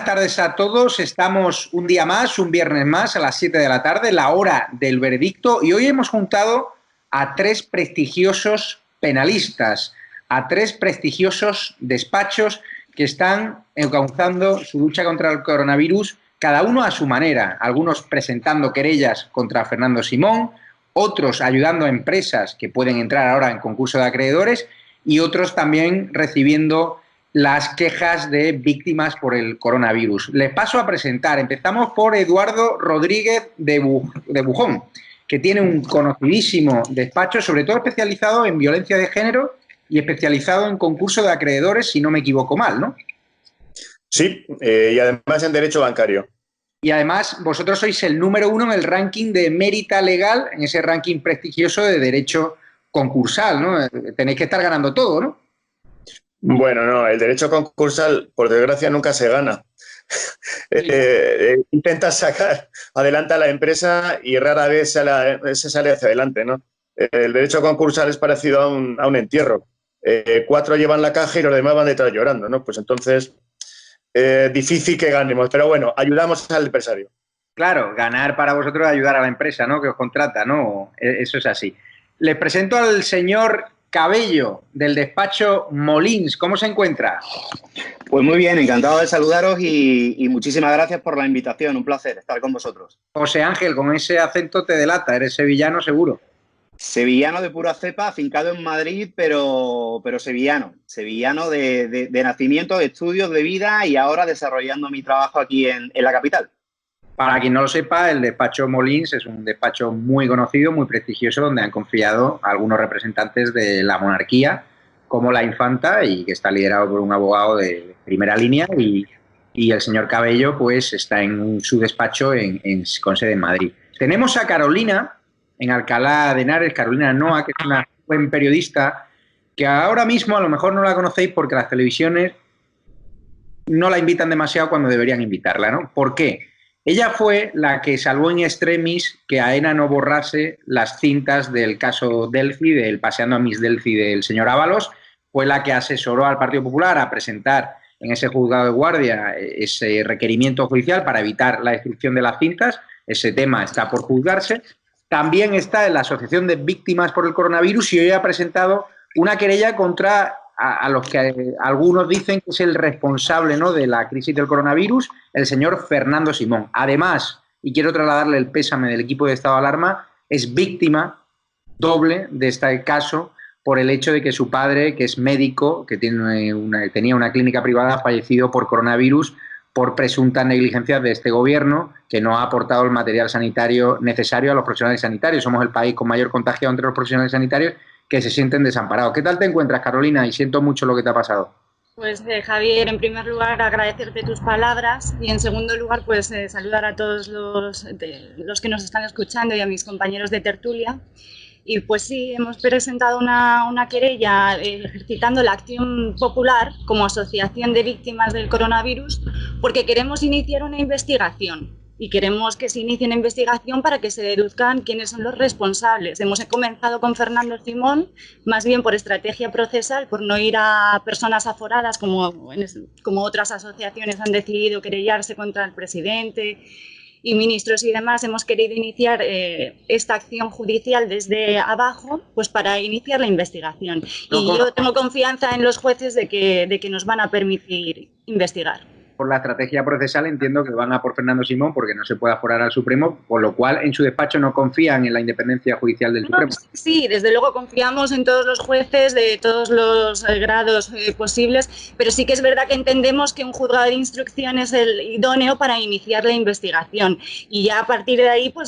buenas tardes a todos. Estamos un día más, un viernes más, a las 7 de la tarde, la hora del veredicto, y hoy hemos juntado a tres prestigiosos penalistas, a tres prestigiosos despachos que están encauzando su lucha contra el coronavirus, cada uno a su manera, algunos presentando querellas contra Fernando Simón, otros ayudando a empresas que pueden entrar ahora en concurso de acreedores y otros también recibiendo las quejas de víctimas por el coronavirus. Les paso a presentar. Empezamos por Eduardo Rodríguez de Bujón, que tiene un conocidísimo despacho, sobre todo especializado en violencia de género y especializado en concurso de acreedores, si no me equivoco mal, ¿no? Sí, y además en derecho bancario. Y además vosotros sois el número 1 en el ranking de Mérita Legal, en ese ranking prestigioso de derecho concursal, ¿no? Tenéis que estar ganando todo, ¿no? Bueno, no, el derecho concursal, por desgracia, nunca se gana. Intentas sacar adelante a la empresa y rara vez se sale hacia adelante, ¿no? El derecho concursal es parecido a un entierro. 4 llevan la caja y los demás van detrás llorando, ¿no? Pues entonces, difícil que ganemos, pero bueno, ayudamos al empresario. Claro, ganar para vosotros es ayudar a la empresa, ¿no? Que os contrata, ¿no? Eso es así. Les presento al señor Cabello, del despacho Molins. ¿Cómo se encuentra? Pues muy bien, encantado de saludaros y muchísimas gracias por la invitación. Un placer estar con vosotros. José Ángel, con ese acento te delata, eres sevillano seguro. Sevillano de pura cepa, afincado en Madrid, pero sevillano. Sevillano de nacimiento, de estudios, de vida y ahora desarrollando mi trabajo aquí en la capital. Para quien no lo sepa, el despacho Molins es un despacho muy conocido, muy prestigioso, donde han confiado a algunos representantes de la monarquía, como la infanta, y que está liderado por un abogado de primera línea, y el señor Cabello pues está en su despacho con sede en Madrid. Tenemos a Carolina, en Alcalá de Henares, Carolina Noa, que es una joven periodista, que ahora mismo a lo mejor no la conocéis porque las televisiones no la invitan demasiado cuando deberían invitarla, ¿no? ¿Por qué? Ella fue la que salvó in extremis que AENA no borrase las cintas del caso Delfi, del Paseando a Miss Delfi del señor Ábalos. Fue la que asesoró al Partido Popular a presentar en ese juzgado de guardia ese requerimiento judicial para evitar la destrucción de las cintas. Ese tema está por juzgarse. También está en la Asociación de Víctimas por el Coronavirus y hoy ha presentado una querella contra a los que algunos dicen que es el responsable, ¿no?, de la crisis del coronavirus, el señor Fernando Simón. Además, y quiero trasladarle el pésame del equipo de estado de alarma, es víctima doble de este caso por el hecho de que su padre, que es médico, que tenía una clínica privada, ha fallecido por coronavirus por presuntas negligencias de este gobierno, que no ha aportado el material sanitario necesario a los profesionales sanitarios. Somos el país con mayor contagio entre los profesionales sanitarios, que se sienten desamparados. ¿Qué tal te encuentras, Carolina? Y siento mucho lo que te ha pasado. Pues Javier, en primer lugar agradecerte tus palabras y en segundo lugar pues saludar a todos los que nos están escuchando y a mis compañeros de tertulia. Y pues sí, hemos presentado una querella ejercitando la acción popular como asociación de víctimas del coronavirus porque queremos iniciar una investigación. Y queremos que se inicie una investigación para que se deduzcan quiénes son los responsables. Hemos comenzado con Fernando Simón, más bien por estrategia procesal, por no ir a personas aforadas como otras asociaciones han decidido querellarse contra el presidente y ministros y demás. Hemos querido iniciar esta acción judicial desde abajo pues para iniciar la investigación. Y yo tengo confianza en los jueces de que nos van a permitir investigar. Por la estrategia procesal entiendo que van a por Fernando Simón porque no se puede aforar al Supremo, por lo cual en su despacho no confían en la independencia judicial del Supremo. Sí, desde luego confiamos en todos los jueces de todos los grados posibles, pero sí que es verdad que entendemos que un juzgado de instrucción es el idóneo para iniciar la investigación y ya a partir de ahí pues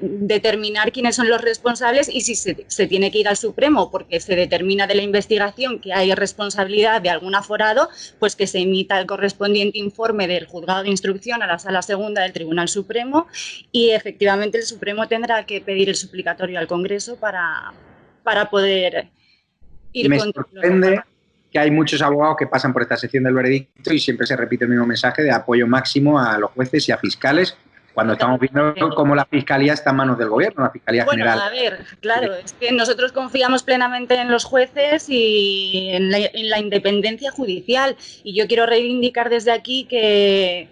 determinar quiénes son los responsables y si se tiene que ir al Supremo porque se determina de la investigación que hay responsabilidad de algún aforado, pues que se emita el correspondiente informe del juzgado de instrucción a la Sala Segunda del Tribunal Supremo y efectivamente el Supremo tendrá que pedir el suplicatorio al Congreso para poder ir con... Me sorprende que hay muchos abogados que pasan por esta sección del veredicto y siempre se repite el mismo mensaje de apoyo máximo a los jueces y a fiscales cuando estamos viendo cómo la Fiscalía está en manos del Gobierno, la Fiscalía General. Bueno, a ver, claro, es que nosotros confiamos plenamente en los jueces y en la independencia judicial. Y yo quiero reivindicar desde aquí que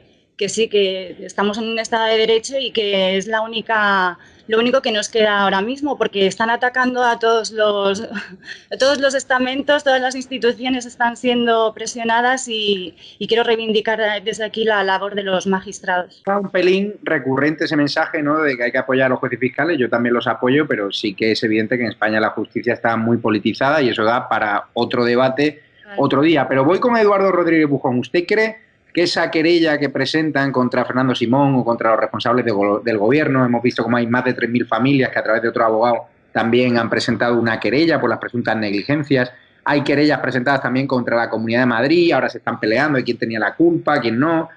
sí, que estamos en un Estado de Derecho y que es lo único que nos queda ahora mismo, porque están atacando a todos los estamentos, todas las instituciones están siendo presionadas y quiero reivindicar desde aquí la labor de los magistrados. Está un pelín recurrente ese mensaje, ¿no?, de que hay que apoyar a los jueces fiscales. Yo también los apoyo, pero sí que es evidente que en España la justicia está muy politizada y eso da para otro debate otro día. Pero voy con Eduardo Rodríguez Bujón. ¿Usted cree que esa querella que presentan contra Fernando Simón o contra los responsables del Gobierno, hemos visto como hay más de 3.000 familias que a través de otro abogado también han presentado una querella por las presuntas negligencias, hay querellas presentadas también contra la Comunidad de Madrid, ahora se están peleando de quién tenía la culpa, quién no?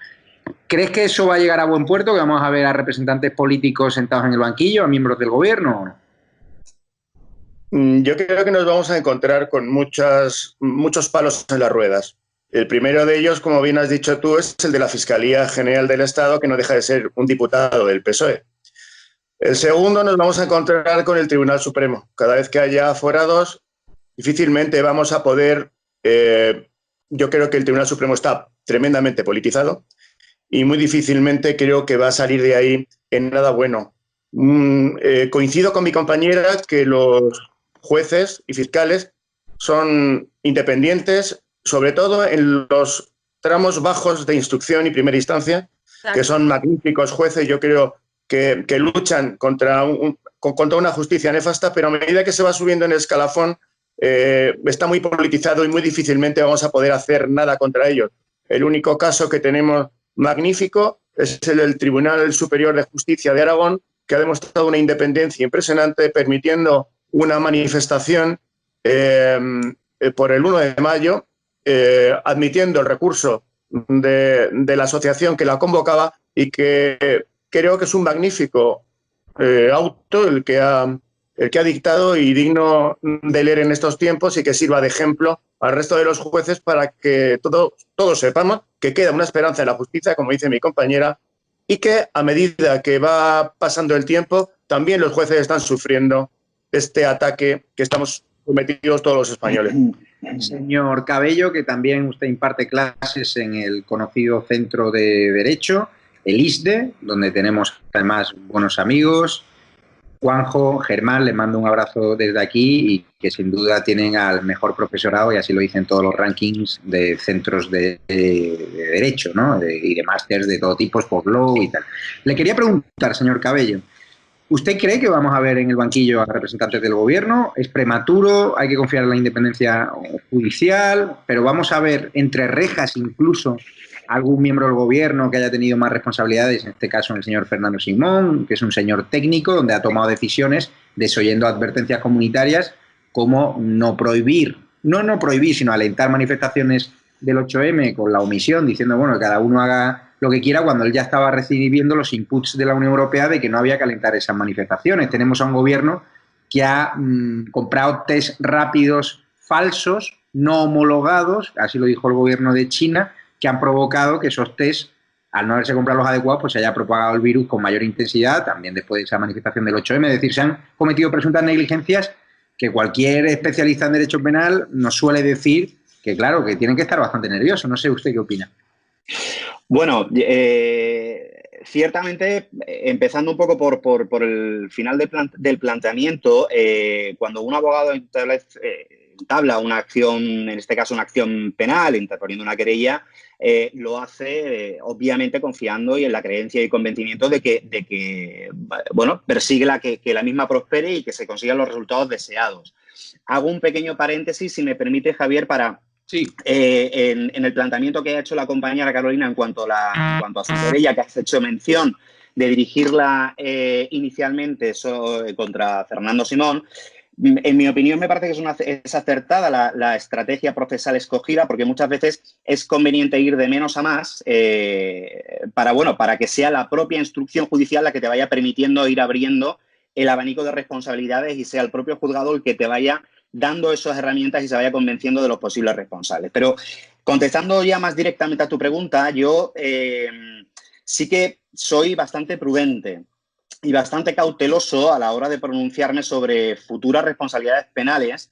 ¿Crees que eso va a llegar a buen puerto, que vamos a ver a representantes políticos sentados en el banquillo, a miembros del Gobierno o no? Yo creo que nos vamos a encontrar con muchos palos en las ruedas. El primero de ellos, como bien has dicho tú, es el de la Fiscalía General del Estado, que no deja de ser un diputado del PSOE. El segundo, nos vamos a encontrar con el Tribunal Supremo. Cada vez que haya aforados, difícilmente vamos a poder... yo creo que el Tribunal Supremo está tremendamente politizado y muy difícilmente creo que va a salir de ahí en nada bueno. Coincido con mi compañera que los jueces y fiscales son independientes, sobre todo en los tramos bajos de instrucción y primera instancia, que son magníficos jueces. Yo creo que luchan contra una justicia nefasta, pero a medida que se va subiendo en el escalafón, está muy politizado y muy difícilmente vamos a poder hacer nada contra ellos. El único caso que tenemos magnífico es el del Tribunal Superior de Justicia de Aragón, que ha demostrado una independencia impresionante, permitiendo una manifestación por el 1 de mayo, admitiendo el recurso de la asociación que la convocaba, y que creo que es un magnífico auto el que ha dictado y digno de leer en estos tiempos, y que sirva de ejemplo al resto de los jueces para que todos sepamos que queda una esperanza en la justicia, como dice mi compañera, y que a medida que va pasando el tiempo también los jueces están sufriendo este ataque que estamos sometidos todos los españoles. Señor Cabello, que también usted imparte clases en el conocido Centro de Derecho, el ISDE, donde tenemos además buenos amigos. Juanjo, Germán, les mando un abrazo desde aquí y que sin duda tienen al mejor profesorado, y así lo dicen todos los rankings de centros de derecho, ¿no? Y de másters de todo tipo, postlaw y tal. Le quería preguntar, señor Cabello, ¿usted cree que vamos a ver en el banquillo a representantes del Gobierno? ¿Es prematuro? ¿Hay que confiar en la independencia judicial? ¿Pero vamos a ver entre rejas incluso algún miembro del Gobierno que haya tenido más responsabilidades, en este caso el señor Fernando Simón, que es un señor técnico, donde ha tomado decisiones desoyendo advertencias comunitarias como no prohibir, sino alentar manifestaciones del 8M con la omisión, diciendo, bueno, que cada uno haga lo que quiera, cuando él ya estaba recibiendo los inputs de la Unión Europea de que no había que alentar esas manifestaciones? Tenemos a un Gobierno que ha comprado test rápidos falsos, no homologados, así lo dijo el Gobierno de China, que han provocado que esos test, al no haberse comprado los adecuados, pues se haya propagado el virus con mayor intensidad, también después de esa manifestación del 8M. Es decir, se han cometido presuntas negligencias que cualquier especialista en derecho penal nos suele decir que, claro, que tienen que estar bastante nerviosos. No sé usted qué opina. Bueno, ciertamente, empezando un poco por el final del planteamiento, cuando un abogado entabla una acción, en este caso una acción penal, interponiendo una querella, lo hace obviamente confiando y en la creencia y convencimiento de que bueno, persigue que la misma prospere y que se consigan los resultados deseados. Hago un pequeño paréntesis, si me permite, Javier, para... Sí. En el planteamiento que ha hecho la compañera Carolina en cuanto a su querella, que has hecho mención de dirigirla inicialmente contra Fernando Simón, en mi opinión me parece que es acertada la estrategia procesal escogida, porque muchas veces es conveniente ir de menos a más para que sea la propia instrucción judicial la que te vaya permitiendo ir abriendo el abanico de responsabilidades y sea el propio juzgado el que te vaya dando esas herramientas y se vaya convenciendo de los posibles responsables. Pero contestando ya más directamente a tu pregunta, yo sí que soy bastante prudente y bastante cauteloso a la hora de pronunciarme sobre futuras responsabilidades penales,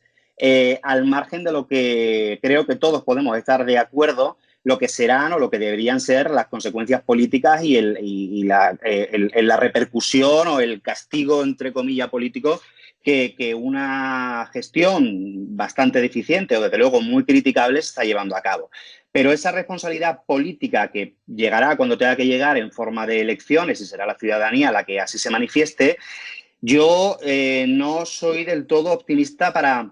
al margen de lo que creo que todos podemos estar de acuerdo, lo que serán o lo que deberían ser las consecuencias políticas y la repercusión o el castigo, entre comillas, político que una gestión bastante deficiente o, desde luego, muy criticable se está llevando a cabo. Pero esa responsabilidad política que llegará cuando tenga que llegar en forma de elecciones y será la ciudadanía la que así se manifieste, yo no soy del todo optimista para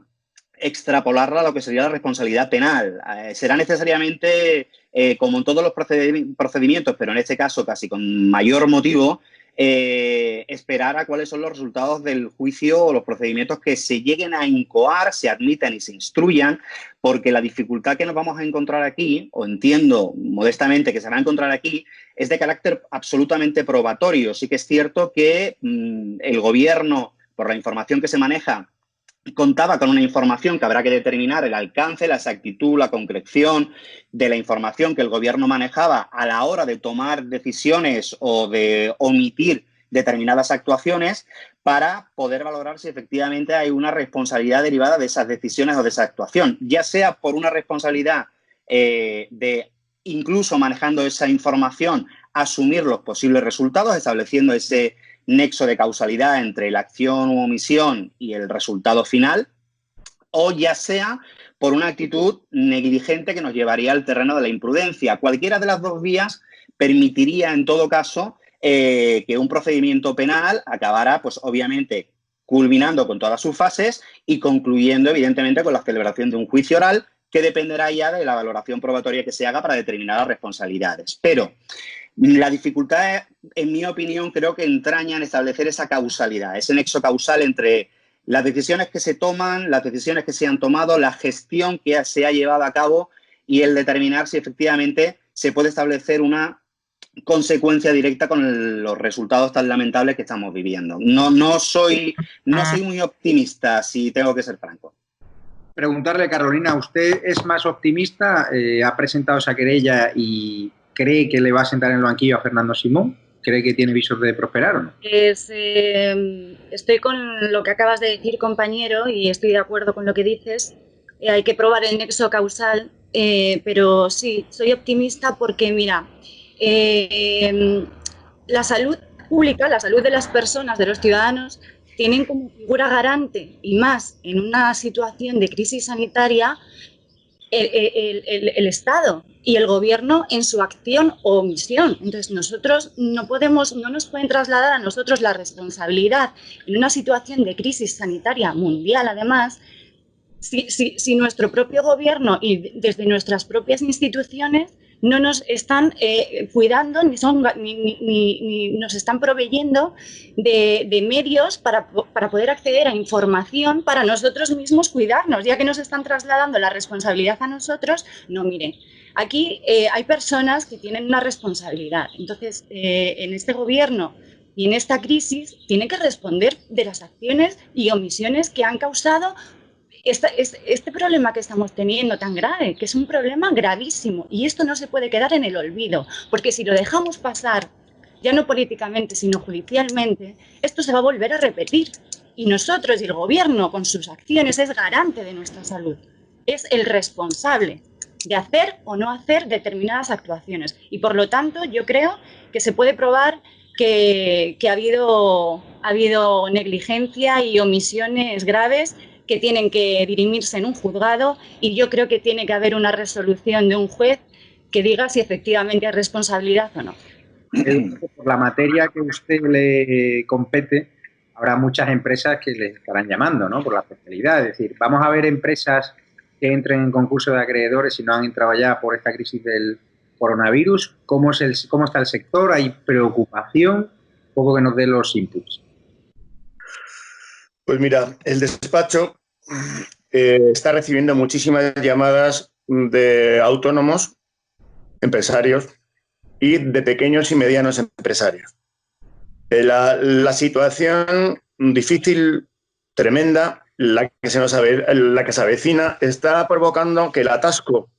extrapolarla a lo que sería la responsabilidad penal. Será necesariamente, como en todos los procedimientos, pero en este caso casi con mayor motivo, esperar a cuáles son los resultados del juicio o los procedimientos que se lleguen a incoar, se admitan y se instruyan, porque la dificultad que nos vamos a encontrar aquí, o entiendo modestamente que se va a encontrar aquí, es de carácter absolutamente probatorio. Sí que es cierto que el Gobierno, por la información que se maneja, contaba con una información que habrá que determinar el alcance, la exactitud, la concreción de la información que el Gobierno manejaba a la hora de tomar decisiones o de omitir determinadas actuaciones para poder valorar si efectivamente hay una responsabilidad derivada de esas decisiones o de esa actuación, ya sea por una responsabilidad de, incluso manejando esa información, asumir los posibles resultados, estableciendo ese nexo de causalidad entre la acción u omisión y el resultado final, o ya sea por una actitud negligente que nos llevaría al terreno de la imprudencia. Cualquiera de las dos vías permitiría, en todo caso, que un procedimiento penal acabara, pues obviamente, culminando con todas sus fases y concluyendo, evidentemente, con la celebración de un juicio oral que dependerá ya de la valoración probatoria que se haga para determinar las responsabilidades. Pero la dificultad, en mi opinión, creo que entraña en establecer esa causalidad, ese nexo causal entre las decisiones que se toman, las decisiones que se han tomado, la gestión que se ha llevado a cabo y el determinar si efectivamente se puede establecer una consecuencia directa con los resultados tan lamentables que estamos viviendo. No soy muy optimista, si tengo que ser franco. Preguntarle, Carolina, ¿usted es más optimista? ¿Ha presentado esa querella y cree que le va a sentar en el banquillo a Fernando Simón? ¿Cree que tiene visos de prosperar o no? Estoy con lo que acabas de decir, compañero, y estoy de acuerdo con lo que dices. Hay que probar el nexo causal, pero sí, soy optimista porque, mira, la salud pública, la salud de las personas, de los ciudadanos, tienen como figura garante, y más en una situación de crisis sanitaria, el Estado y el Gobierno en su acción o omisión. Entonces, nosotros no nos pueden trasladar a nosotros la responsabilidad en una situación de crisis sanitaria mundial, además, si nuestro propio Gobierno y desde nuestras propias instituciones no nos están cuidando ni nos están proveyendo de medios para poder acceder a información para nosotros mismos cuidarnos, ya que nos están trasladando la responsabilidad a nosotros. No, miren, aquí hay personas que tienen una responsabilidad. Entonces, en este Gobierno y en esta crisis tienen que responder de las acciones y omisiones que han causado este problema que estamos teniendo tan grave, que es un problema gravísimo, y esto no se puede quedar en el olvido, porque si lo dejamos pasar, ya no políticamente, sino judicialmente, esto se va a volver a repetir, y nosotros y el Gobierno con sus acciones es garante de nuestra salud, es el responsable de hacer o no hacer determinadas actuaciones, y por lo tanto yo creo que se puede probar que ha habido negligencia y omisiones graves que tienen que dirimirse en un juzgado, y yo creo que tiene que haber una resolución de un juez que diga si efectivamente hay responsabilidad o no. Por la materia que a usted le compete, habrá muchas empresas que le estarán llamando, ¿no? Por la especialidad. Es decir, vamos a ver empresas que entren en concurso de acreedores y no han entrado ya por esta crisis del coronavirus. ¿Cómo está el sector? ¿Hay preocupación? Un poco que nos dé los inputs. Pues mira, el despacho está recibiendo muchísimas llamadas de autónomos, empresarios y de pequeños y medianos empresarios. La situación difícil, tremenda, la que se avecina, está provocando que el atasco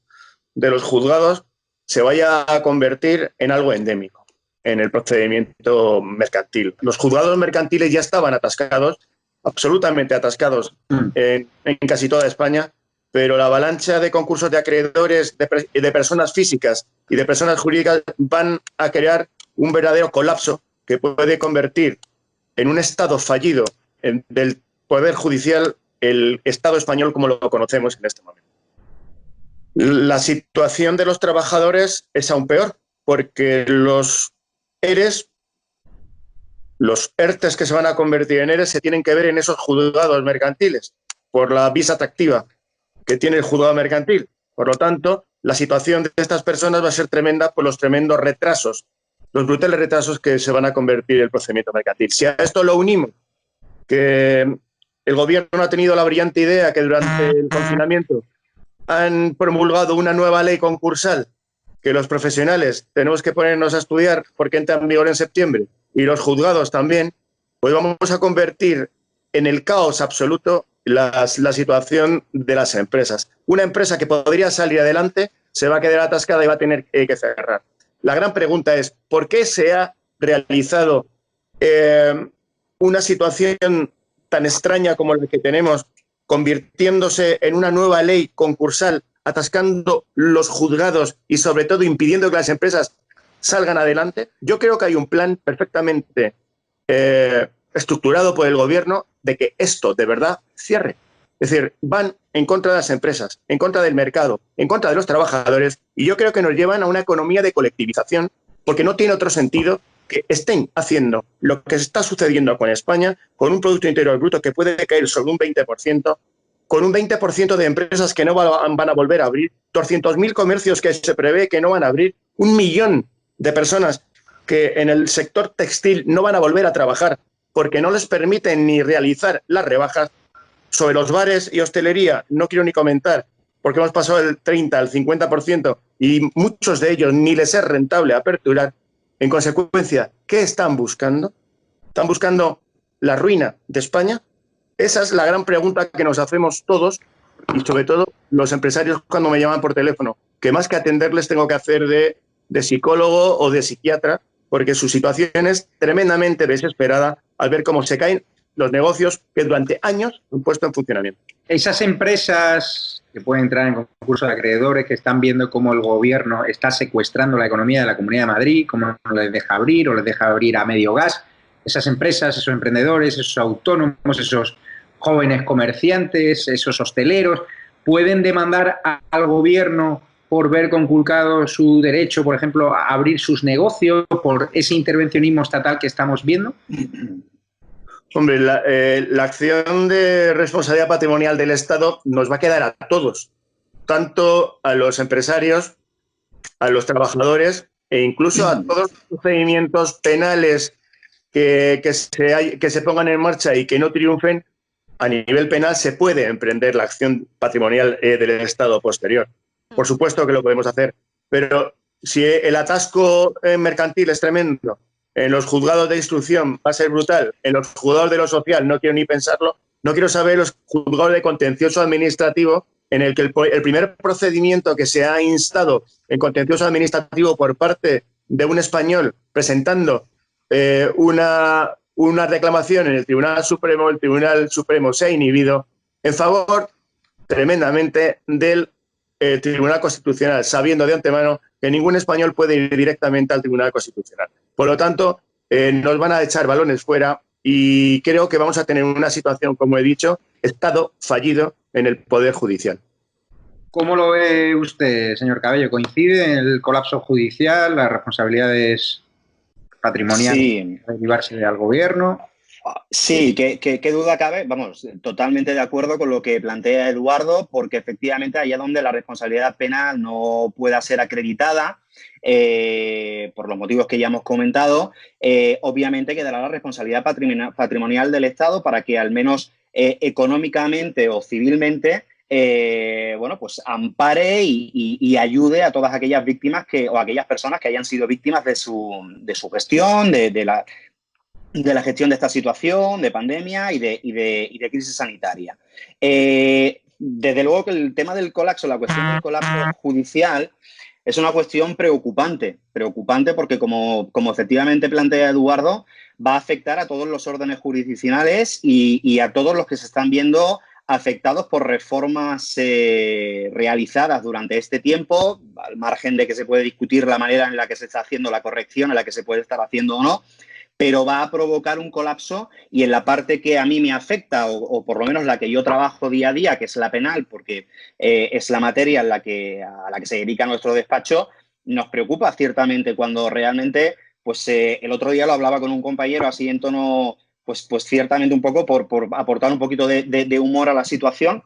de los juzgados se vaya a convertir en algo endémico. en el procedimiento mercantil. Los juzgados mercantiles ya estaban atascados, absolutamente atascados en casi toda España, pero la avalancha de concursos de acreedores de personas físicas y de personas jurídicas van a crear un verdadero colapso que puede convertir en un estado fallido del Poder Judicial el Estado español como lo conocemos en este momento. La situación de los trabajadores es aún peor, porque los ERES, los ERTES que se van a convertir en ERES, se tienen que ver en esos juzgados mercantiles, por la visa atractiva que tiene el juzgado mercantil. Por lo tanto, la situación de estas personas va a ser tremenda por los tremendos retrasos, los brutales retrasos que se van a convertir el procedimiento mercantil. Si a esto lo unimos, que el gobierno ha tenido la brillante idea que durante el confinamiento han promulgado una nueva ley concursal que los profesionales tenemos que ponernos a estudiar porque entra en vigor en septiembre, y los juzgados también, pues vamos a convertir en el caos absoluto la situación de las empresas. Una empresa que podría salir adelante se va a quedar atascada y va a tener que cerrar. La gran pregunta es, ¿por qué se ha realizado una situación tan extraña como la que tenemos, convirtiéndose en una nueva ley concursal, atascando los juzgados y sobre todo impidiendo que las empresas salgan adelante? Yo creo que hay un plan perfectamente estructurado por el gobierno de que esto de verdad cierre. Es decir, van en contra de las empresas, en contra del mercado, en contra de los trabajadores, y yo creo que nos llevan a una economía de colectivización, porque no tiene otro sentido que estén haciendo lo que está sucediendo con España, con un Producto Interior Bruto que puede caer sobre un 20%, con un 20% de empresas que no van a volver a abrir, 200.000 comercios que se prevé que no van a abrir, 1 millón de personas que en el sector textil no van a volver a trabajar porque no les permiten ni realizar las rebajas. Sobre los bares y hostelería no quiero ni comentar, porque hemos pasado del 30 al 50% y muchos de ellos ni les es rentable aperturar. En consecuencia, ¿qué están buscando? ¿Están buscando la ruina de España? Esa es la gran pregunta que nos hacemos todos, y sobre todo los empresarios cuando me llaman por teléfono, que más que atenderles tengo que hacer de psicólogo o de psiquiatra, porque su situación es tremendamente desesperada al ver cómo se caen los negocios que durante años han puesto en funcionamiento. Esas empresas que pueden entrar en concurso de acreedores, que están viendo cómo el gobierno está secuestrando la economía de la Comunidad de Madrid, cómo no les deja abrir o les deja abrir a medio gas, esas empresas, esos emprendedores, esos autónomos, esos jóvenes comerciantes, esos hosteleros, pueden demandar al gobierno por ver conculcado su derecho, por ejemplo, a abrir sus negocios, por ese intervencionismo estatal que estamos viendo. Hombre, la acción de responsabilidad patrimonial del Estado nos va a quedar a todos, tanto a los empresarios, a los trabajadores e incluso a todos los procedimientos penales que se pongan en marcha y que no triunfen. A nivel penal se puede emprender la acción patrimonial del Estado posterior. Por supuesto que lo podemos hacer, pero si el atasco mercantil es tremendo, en los juzgados de instrucción va a ser brutal, en los juzgados de lo social no quiero ni pensarlo, no quiero saber los juzgados de contencioso administrativo, en el que el primer procedimiento que se ha instado en contencioso administrativo por parte de un español presentando una reclamación en el Tribunal Supremo se ha inhibido en favor tremendamente del Tribunal Constitucional, sabiendo de antemano que ningún español puede ir directamente al Tribunal Constitucional. Por lo tanto, nos van a echar balones fuera y creo que vamos a tener una situación, como he dicho, Estado fallido en el Poder Judicial. ¿Cómo lo ve usted, señor Cabello? ¿Coincide en el colapso judicial, las responsabilidades patrimoniales derivarse al gobierno? Sí, ¿qué duda cabe? Vamos, totalmente de acuerdo con lo que plantea Eduardo, porque efectivamente allá donde la responsabilidad penal no pueda ser acreditada, por los motivos que ya hemos comentado, obviamente quedará la responsabilidad patrimonial del Estado para que al menos económicamente o civilmente pues ampare y ayude a todas aquellas víctimas o aquellas personas que hayan sido víctimas de su gestión, de la gestión de esta situación, de pandemia y de crisis sanitaria. Desde luego que el tema del colapso, la cuestión del colapso judicial, es una cuestión preocupante porque como efectivamente plantea Eduardo, va a afectar a todos los órdenes jurisdiccionales y a todos los que se están viendo afectados por reformas realizadas durante este tiempo, al margen de que se puede discutir la manera en la que se está haciendo la corrección, en la que se puede estar haciendo o no, pero va a provocar un colapso y en la parte que a mí me afecta, o por lo menos la que yo trabajo día a día, que es la penal, porque es la materia a la que se dedica nuestro despacho, nos preocupa ciertamente cuando realmente, pues el otro día lo hablaba con un compañero así en tono, pues ciertamente un poco por aportar un poquito de humor a la situación,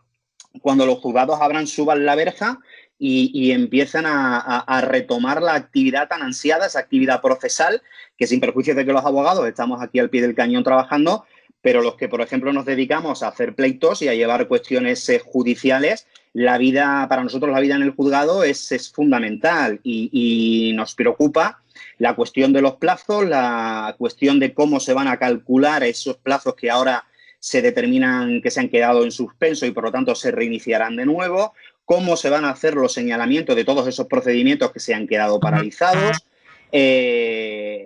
cuando los juzgados suban la verja y empiezan a retomar la actividad tan ansiada, esa actividad procesal, que sin perjuicio de que los abogados estamos aquí al pie del cañón trabajando, pero los que, por ejemplo, nos dedicamos a hacer pleitos y a llevar cuestiones judiciales, para nosotros la vida en el juzgado es fundamental y nos preocupa la cuestión de los plazos, la cuestión de cómo se van a calcular esos plazos que ahora se determinan que se han quedado en suspenso y por lo tanto se reiniciarán de nuevo, cómo se van a hacer los señalamientos de todos esos procedimientos que se han quedado paralizados.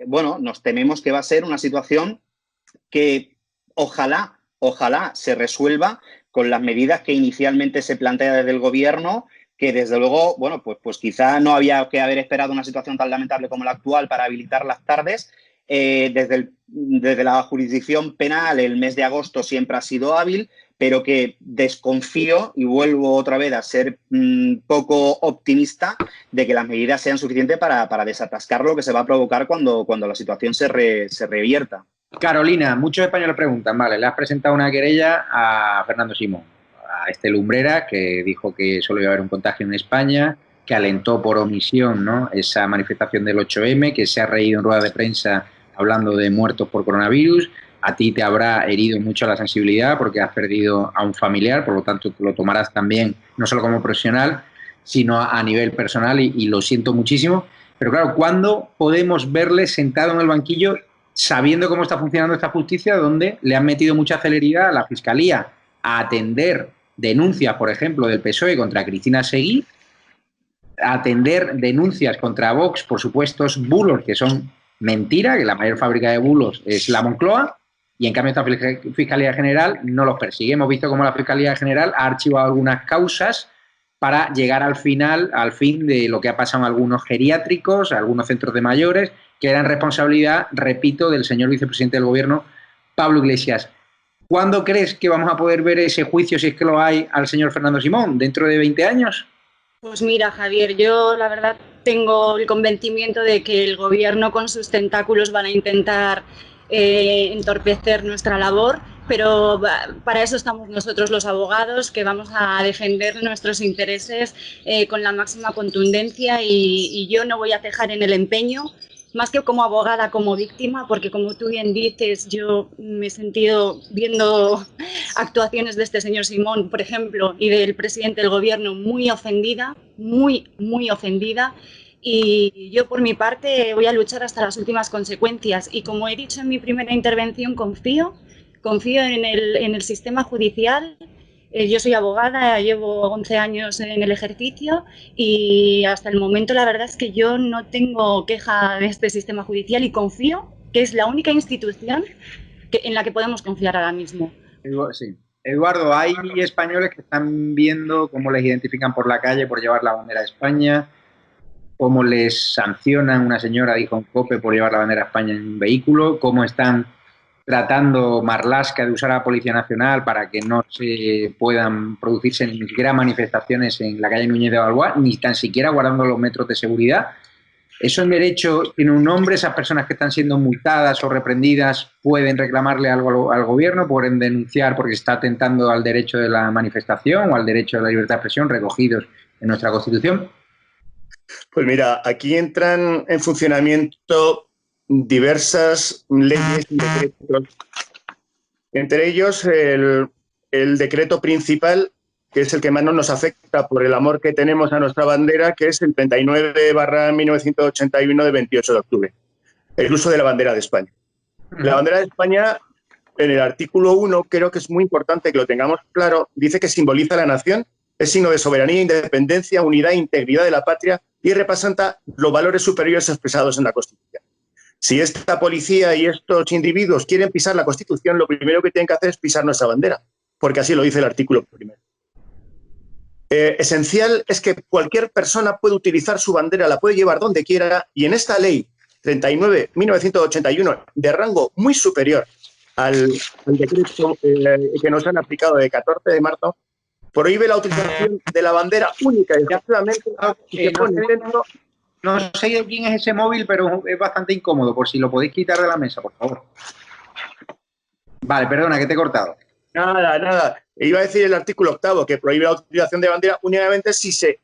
Bueno, nos tememos que va a ser una situación que ojalá se resuelva con las medidas que inicialmente se plantea desde el Gobierno, que desde luego, bueno, pues quizá no había que haber esperado una situación tan lamentable como la actual para habilitar las tardes. Desde la jurisdicción penal el mes de agosto siempre ha sido hábil, pero que desconfío y vuelvo otra vez a ser poco optimista de que las medidas sean suficientes para desatascar lo que se va a provocar cuando la situación se revierta. Carolina, muchos españoles preguntan, vale, le has presentado una querella a Fernando Simón, a este Lumbrera, que dijo que solo iba a haber un contagio en España, que alentó por omisión, ¿no?, esa manifestación del 8M, que se ha reído en rueda de prensa hablando de muertos por coronavirus. A ti te habrá herido mucho la sensibilidad porque has perdido a un familiar, por lo tanto lo tomarás también, no solo como profesional, sino a nivel personal y lo siento muchísimo. Pero claro, ¿cuándo podemos verle sentado en el banquillo sabiendo cómo está funcionando esta justicia, donde le han metido mucha celeridad a la Fiscalía a atender denuncias, por ejemplo, del PSOE contra Cristina Seguí, a atender denuncias contra Vox por supuestos bulos que son mentira, que la mayor fábrica de bulos es la Moncloa, y en cambio esta Fiscalía General no los persigue? Hemos visto cómo la Fiscalía General ha archivado algunas causas para llegar al fin de lo que ha pasado en algunos geriátricos, algunos centros de mayores, que eran responsabilidad, repito, del señor vicepresidente del Gobierno, Pablo Iglesias. ¿Cuándo crees que vamos a poder ver ese juicio, si es que lo hay, al señor Fernando Simón? ¿Dentro de 20 años? Pues mira, Javier, yo la verdad tengo el convencimiento de que el Gobierno con sus tentáculos van a intentar entorpecer nuestra labor, pero para eso estamos nosotros los abogados, que vamos a defender nuestros intereses con la máxima contundencia y yo no voy a cejar en el empeño, más que como abogada, como víctima, porque como tú bien dices, yo me he sentido viendo actuaciones de este señor Simón, por ejemplo, y del presidente del Gobierno muy ofendida, muy ofendida. Y yo, por mi parte, voy a luchar hasta las últimas consecuencias. Y como he dicho en mi primera intervención, confío en el sistema judicial. Yo soy abogada, llevo 11 años en el ejercicio y hasta el momento la verdad es que yo no tengo queja de este sistema judicial y confío que es la única institución en la que podemos confiar ahora mismo. Sí. Eduardo, hay españoles que están viendo cómo les identifican por la calle por llevar la bandera de España, cómo les sancionan, una señora dijo en COPE, por llevar la bandera de España en un vehículo, cómo están tratando Marlaska de usar a la Policía Nacional para que no se puedan producirse ni siquiera manifestaciones en la calle Núñez de Balboa, ni tan siquiera guardando los metros de seguridad. ¿Eso en derecho tiene un nombre? ¿Esas personas que están siendo multadas o reprendidas pueden reclamarle algo al Gobierno? ¿Pueden denunciar porque está atentando al derecho de la manifestación o al derecho de la libertad de expresión recogidos en nuestra Constitución? Pues mira, aquí entran en funcionamiento diversas leyes y decretos. Entre ellos el decreto principal, que es el que más nos afecta por el amor que tenemos a nuestra bandera, que es el 39/1981 de 28 de octubre, el uso de la bandera de España. La bandera de España, en el artículo 1, creo que es muy importante que lo tengamos claro, dice que simboliza la nación, es signo de soberanía, independencia, unidad e integridad de la patria y representa los valores superiores expresados en la Constitución. Si esta policía y estos individuos quieren pisar la Constitución, lo primero que tienen que hacer es pisar nuestra bandera, porque así lo dice el artículo primero. Esencial es que cualquier persona puede utilizar su bandera, la puede llevar donde quiera, y en esta ley 39/1981, de rango muy superior al decreto que nos han aplicado de 14 de marzo, prohíbe la utilización de la bandera única y exclusivamente que pone dentro. No sé de quién es ese móvil, pero es bastante incómodo, por si lo podéis quitar de la mesa, por favor. Vale, perdona, que te he cortado. Nada. Iba a decir el artículo 8º, que prohíbe la utilización de bandera únicamente si se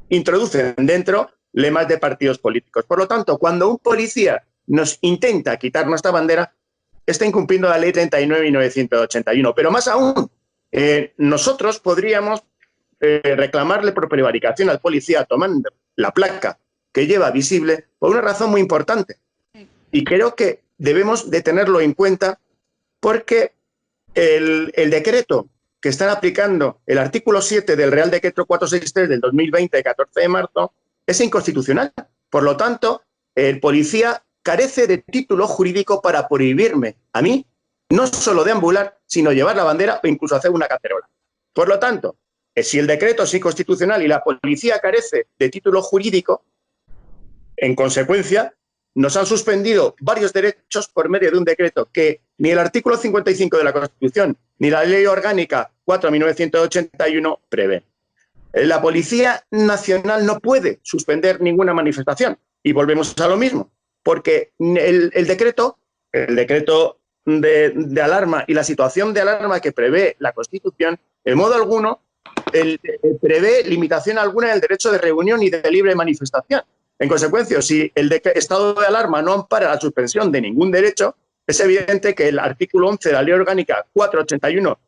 introducen dentro lemas de partidos políticos. Por lo tanto, cuando un policía nos intenta quitar nuestra bandera, está incumpliendo la ley 39/1981. Pero más aún, nosotros podríamos reclamarle por prevaricación al policía tomando la placa que lleva visible por una razón muy importante. Y creo que debemos de tenerlo en cuenta porque el decreto que están aplicando, el artículo 7 del Real Decreto 463 del 2020, de 14 de marzo, es inconstitucional. Por lo tanto, el policía carece de título jurídico para prohibirme a mí no solo deambular, sino llevar la bandera o incluso hacer una cacerola. Por lo tanto, si el decreto es inconstitucional y la policía carece de título jurídico, en consecuencia, nos han suspendido varios derechos por medio de un decreto que ni el artículo 55 de la Constitución ni la Ley Orgánica 4/1981 prevé. La Policía Nacional no puede suspender ninguna manifestación. Y volvemos a lo mismo, porque el decreto de alarma y la situación de alarma que prevé la Constitución, en modo alguno, prevé limitación alguna del derecho de reunión y de libre manifestación. En consecuencia, si el estado de alarma no ampara la suspensión de ningún derecho, es evidente que el artículo 11 de la Ley Orgánica 481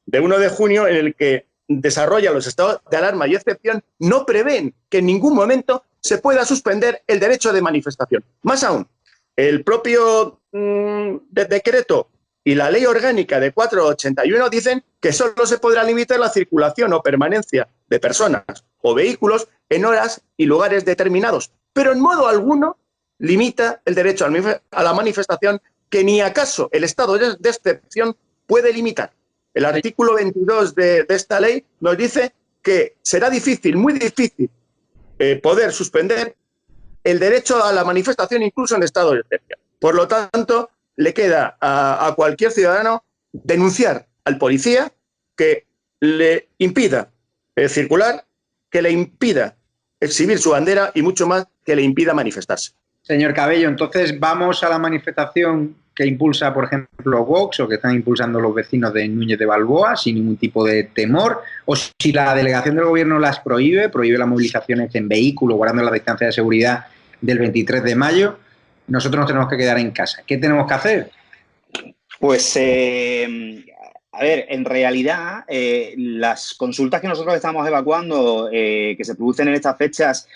de 1 de junio, en el que desarrolla los estados de alarma y excepción, no prevén que en ningún momento se pueda suspender el derecho de manifestación. Más aún, el propio decreto y la Ley Orgánica de 481 dicen que solo se podrá limitar la circulación o permanencia de personas o vehículos en horas y lugares determinados, pero en modo alguno limita el derecho a la manifestación, que ni acaso el estado de excepción puede limitar. El artículo 22 de esta ley nos dice que será difícil, muy difícil, poder suspender el derecho a la manifestación incluso en estado de excepción. Por lo tanto, le queda a cualquier ciudadano denunciar al policía que le impida circular, que le impida exhibir su bandera y mucho más, que le impida manifestarse. Señor Cabello, entonces vamos a la manifestación que impulsa, por ejemplo, Vox o que están impulsando los vecinos de Núñez de Balboa sin ningún tipo de temor, o si la delegación del gobierno las prohíbe las movilizaciones en vehículo, guardando la distancia de seguridad del 23 de mayo, nosotros nos tenemos que quedar en casa. ¿Qué tenemos que hacer? Pues, a ver, en realidad, las consultas que nosotros estamos evacuando, que se producen en estas fechas,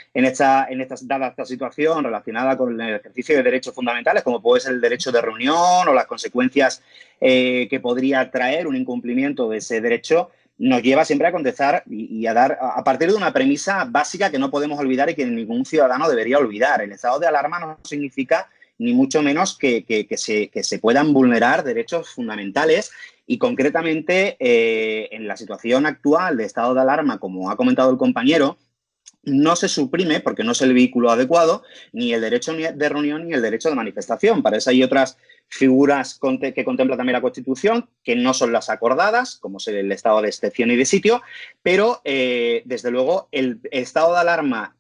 dada esta situación relacionada con el ejercicio de derechos fundamentales, como puede ser el derecho de reunión o las consecuencias que podría traer un incumplimiento de ese derecho, nos lleva siempre a contestar y a dar, a partir de una premisa básica que no podemos olvidar y que ningún ciudadano debería olvidar. El estado de alarma no significa ni mucho menos que se puedan vulnerar derechos fundamentales y concretamente en la situación actual de estado de alarma, como ha comentado el compañero, no se suprime, porque no es el vehículo adecuado, ni el derecho de reunión ni el derecho de manifestación. Para eso hay otras figuras que contempla también la Constitución, que no son las acordadas, como es el estado de excepción y de sitio, pero desde luego el estado de alarma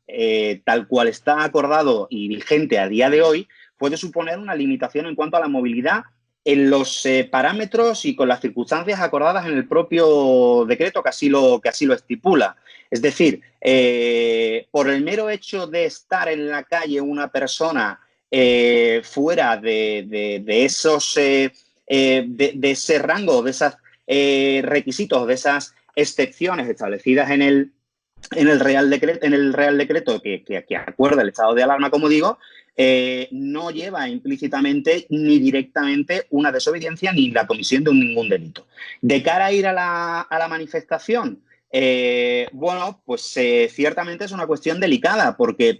tal cual está acordado y vigente a día de hoy puede suponer una limitación en cuanto a la movilidad en los parámetros y con las circunstancias acordadas en el propio decreto que así lo estipula. Es decir, por el mero hecho de estar en la calle una persona fuera de ese rango, de esos requisitos, de esas excepciones establecidas en el Real Decreto que acuerda el estado de alarma, como digo, no lleva implícitamente ni directamente una desobediencia ni la comisión de ningún delito. De cara a ir a la manifestación, Bueno, pues ciertamente es una cuestión delicada porque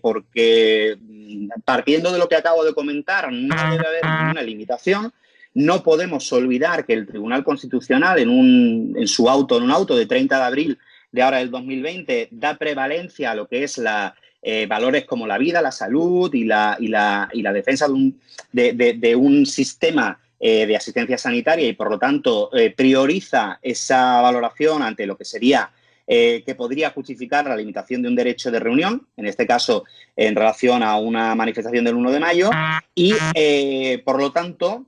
partiendo de lo que acabo de comentar, no debe haber ninguna limitación. No podemos olvidar que el Tribunal Constitucional en un auto de 30 de abril de ahora del 2020 da prevalencia a lo que es valores como la vida, la salud y la defensa de un sistema de asistencia sanitaria y, por lo tanto, prioriza esa valoración ante lo que sería que podría justificar la limitación de un derecho de reunión, en este caso en relación a una manifestación del 1 de mayo, y, por lo tanto,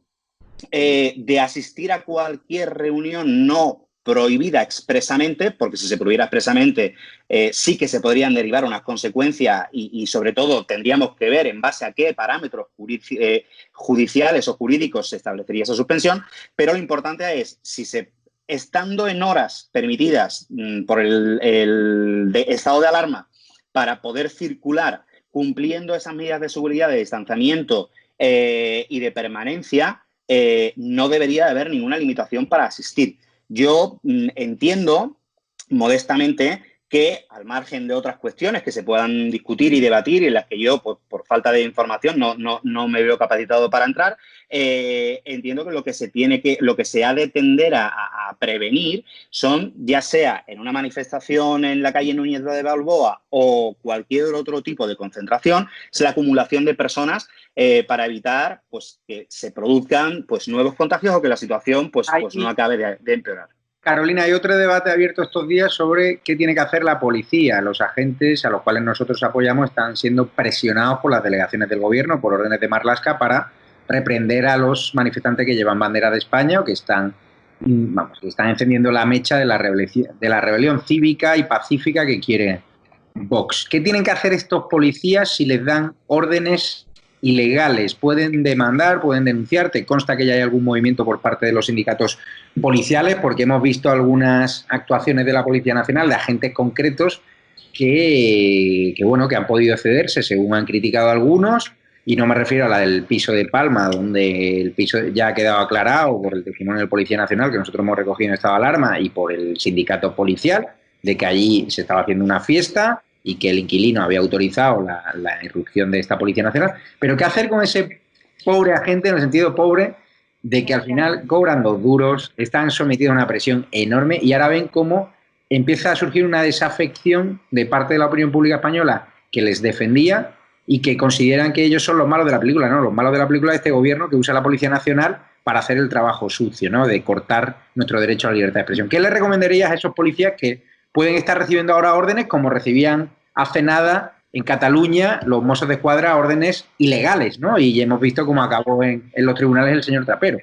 de asistir a cualquier reunión no prohibida expresamente, porque si se prohibiera expresamente sí que se podrían derivar unas consecuencias y sobre todo tendríamos que ver en base a qué parámetros judiciales o jurídicos se establecería esa suspensión, pero lo importante es estando en horas permitidas por el estado de alarma para poder circular cumpliendo esas medidas de seguridad, de distanciamiento y de permanencia, no debería de haber ninguna limitación para asistir. Yo entiendo, modestamente, que al margen de otras cuestiones que se puedan discutir y debatir y en las que yo, por falta de información, no me veo capacitado para entrar, entiendo que lo que se ha de tender a prevenir son, ya sea en una manifestación en la calle Núñez de Balboa o cualquier otro tipo de concentración, es la acumulación de personas para evitar pues, que se produzcan pues, nuevos contagios o que la situación pues no acabe de empeorar. Carolina, hay otro debate abierto estos días sobre qué tiene que hacer la policía. Los agentes a los cuales nosotros apoyamos están siendo presionados por las delegaciones del gobierno, por órdenes de Marlaska, para reprender a los manifestantes que llevan bandera de España o que están encendiendo la mecha de la rebelión cívica y pacífica que quiere Vox. ¿Qué tienen que hacer estos policías si les dan órdenes ilegales? ¿Pueden demandar, pueden denunciar? ¿Te consta que ya hay algún movimiento por parte de los sindicatos policiales? Porque hemos visto algunas actuaciones de la Policía Nacional, de agentes concretos que han podido cederse, según han criticado algunos, y no me refiero a la del piso de Palma, donde el piso ya ha quedado aclarado por el testimonio del Policía Nacional, que nosotros hemos recogido en estado de alarma, y por el sindicato policial, de que allí se estaba haciendo una fiesta y que el inquilino había autorizado la irrupción de esta Policía Nacional. Pero ¿qué hacer con ese pobre agente, en el sentido pobre, de que al final cobran los duros, están sometidos a una presión enorme y ahora ven cómo empieza a surgir una desafección de parte de la opinión pública española que les defendía y que consideran que ellos son los malos de la película? No, los malos de la película es este gobierno que usa la Policía Nacional para hacer el trabajo sucio, ¿no?, de cortar nuestro derecho a la libertad de expresión. ¿Qué le recomendarías a esos policías que pueden estar recibiendo ahora órdenes como recibían hace nada en Cataluña los Mossos de Escuadra, órdenes ilegales, ¿no? Y hemos visto cómo acabó en los tribunales el señor Trapero.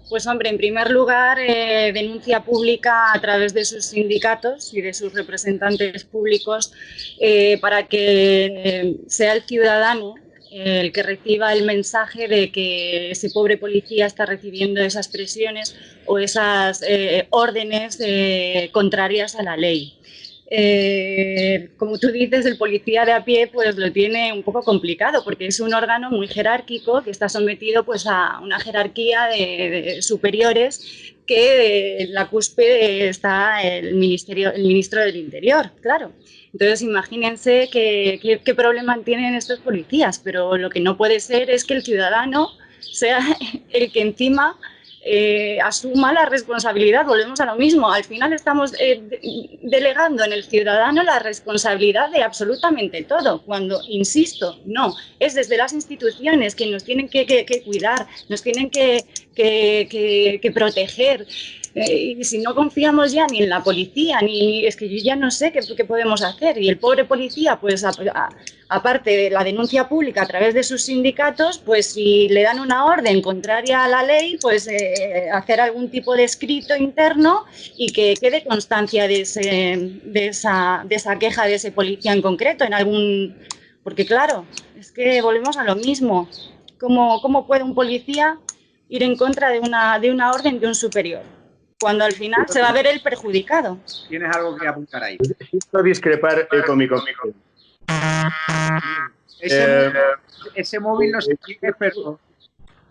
Pues hombre, en primer lugar, denuncia pública a través de sus sindicatos y de sus representantes públicos para que sea el ciudadano el que reciba el mensaje de que ese pobre policía está recibiendo esas presiones o esas órdenes contrarias a la ley. Como tú dices, el policía de a pie pues lo tiene un poco complicado porque es un órgano muy jerárquico que está sometido pues a una jerarquía de superiores que en la cúspide está el ministro del Interior, claro. Entonces imagínense qué problema tienen estos policías, pero lo que no puede ser es que el ciudadano sea el que encima asuma la responsabilidad. Volvemos a lo mismo, al final estamos delegando en el ciudadano la responsabilidad de absolutamente todo, cuando, insisto, no, es desde las instituciones que nos tienen que cuidar, nos tienen que proteger. Y si no confiamos ya ni en la policía, ni es que yo ya no sé qué podemos hacer. Y el pobre policía, pues aparte de la denuncia pública a través de sus sindicatos, pues si le dan una orden contraria a la ley, pues hacer algún tipo de escrito interno y que quede constancia de esa queja de ese policía en concreto, porque claro, es que volvemos a lo mismo. ¿Cómo puede un policía ir en contra de una orden de un superior, cuando al final se va a ver el perjudicado? ¿Tienes algo que apuntar ahí? Quiero discrepar con mi compañero. Ese móvil no se tiene, pero...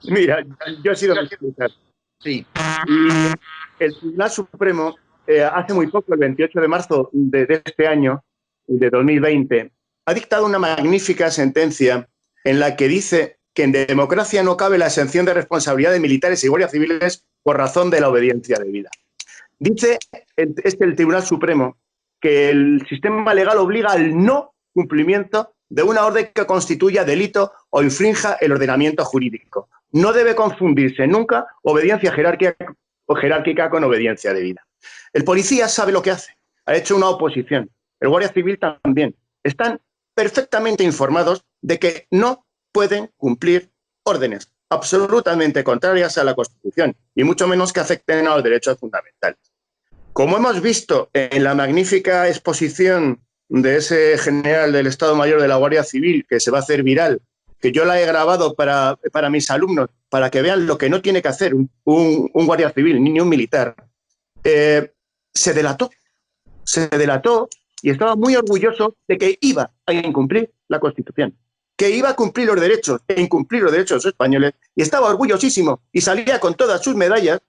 Mira, yo he sido militar. Sí. Y el Tribunal Supremo hace muy poco, el 28 de marzo de este año, de 2020, ha dictado una magnífica sentencia en la que dice que en democracia no cabe la exención de responsabilidad de militares y guardias civiles por razón de la obediencia debida. Dice el Tribunal Supremo que el sistema legal obliga al no cumplimiento de una orden que constituya delito o infrinja el ordenamiento jurídico. No debe confundirse nunca obediencia jerárquica con obediencia debida. El policía sabe lo que hace, ha hecho una oposición. El guardia civil también. Están perfectamente informados de que no pueden cumplir órdenes absolutamente contrarias a la Constitución y mucho menos que afecten a los derechos fundamentales. Como hemos visto en la magnífica exposición de ese general del Estado Mayor de la Guardia Civil, que se va a hacer viral, que yo la he grabado para mis alumnos, para que vean lo que no tiene que hacer un guardia civil ni un militar, se delató y estaba muy orgulloso de que iba a incumplir la Constitución, que iba a cumplir los derechos e incumplir los derechos españoles, y estaba orgullosísimo y salía con todas sus medallas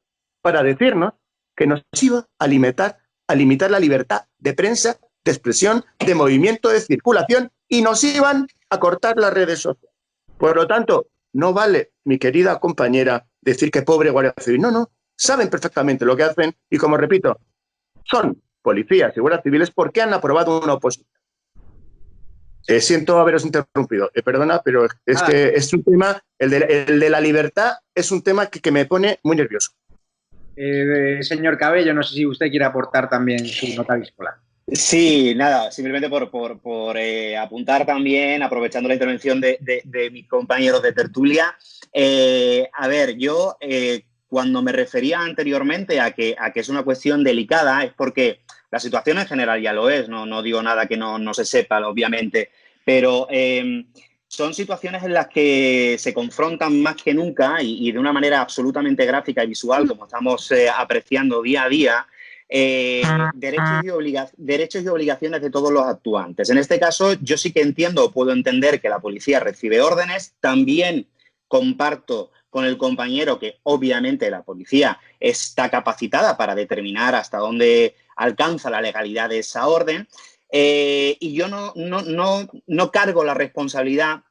para decirnos que nos iba a limitar la libertad de prensa, de expresión, de movimiento, de circulación, y nos iban a cortar las redes sociales. Por lo tanto, no vale, mi querida compañera, decir que pobre Guardia Civil. No, saben perfectamente lo que hacen y, como repito, son policías y guardias civiles porque han aprobado una oposición. Siento haberos interrumpido, perdona, pero es que es un tema, el de la libertad es un tema que me pone muy nervioso. Señor Cabello, no sé si usted quiere aportar también su nota discolar. Sí, nada, simplemente por apuntar también, aprovechando la intervención de mis compañeros de tertulia. A ver, yo cuando me refería anteriormente a que es una cuestión delicada, es porque la situación en general ya lo es, no digo nada que no se sepa, obviamente, pero son situaciones en las que se confrontan más que nunca y de una manera absolutamente gráfica y visual, como estamos apreciando día a día, derechos y obligaciones de todos los actuantes. En este caso, yo sí que entiendo o puedo entender que la policía recibe órdenes. También comparto con el compañero que obviamente la policía está capacitada para determinar hasta dónde alcanza la legalidad de esa orden. Y yo no cargo la responsabilidad